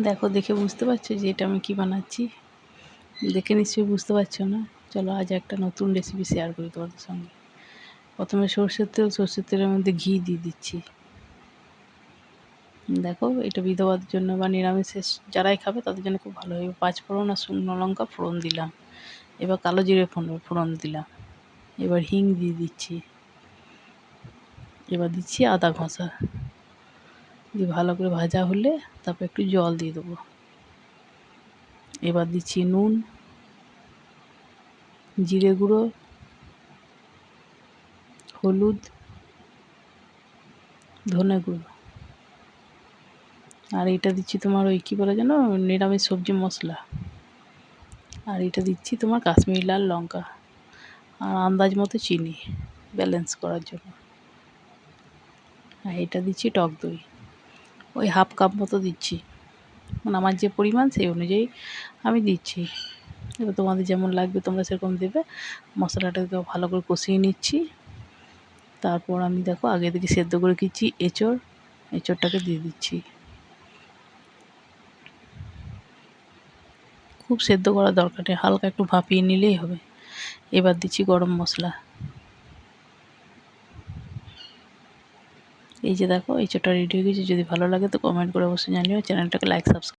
দেখো, দেখে বুঝতে পারছো যে এটা আমি কি বানাচ্ছি? দেখে নিশ্চয়ই বুঝতে পারছো না। চলো আজ একটা নতুন রেসিপি শেয়ার করি তোমাদের সঙ্গে। প্রথমে সর্ষের তেলের মধ্যে ঘি দিয়ে দিচ্ছি। দেখো, এটা বিধবার জন্য বা নিরামিষে যারাই খাবে তাদের জন্য খুব ভালো হবে। 5 ফোড়ন আর শুকনো লঙ্কা ফোড়ন দিলাম। এবার কালো জিরে ফোড়ন দিলাম। এবার হিং দিয়ে দিচ্ছি। এবার দিচ্ছি আদা ঘষা দিয়ে ভালো করে ভাজা হলে তারপর একটু জল দিয়ে দেবো। এবার দিচ্ছি নুন, জিরে গুঁড়ো, হলুদ, ধনে গুঁড়ো, আর এটা দিচ্ছি তোমার ওই কী বলে যেন, নিরামিষ সবজি মশলা। আর এটা দিচ্ছি তোমার কাশ্মীরি লাল লঙ্কা, আর আন্দাজ মতো চিনি ব্যালেন্স করার জন্য। আর এটা দিচ্ছি টক দই, ওই হাফ কাপ মতো দিচ্ছি, মানে আমার যে পরিমাণ সেই অনুযায়ী আমি দিচ্ছি। এবার তোমাদের যেমন লাগবে তোমরা সেরকম দেবে। মশলাটাকে ভালো করে কষিয়ে নিচ্ছি। তারপর আমি দেখো আগে থেকে সেদ্ধ করে রেখেছি এঁচোড়টাকে দিয়ে দিচ্ছি। খুব সেদ্ধ করার দরকার নেই, হালকা একটু ভাপিয়ে নিলেই হবে। এবার দিচ্ছি গরম মশলা। এই যে দেখো, এঁচোড়টা রেডি হয়ে গেছে। যদি ভালো লাগে তো কমেন্ট করে অবশ্যই জানিও। চ্যানেলটাকে লাইক সাবস্ক্রাইব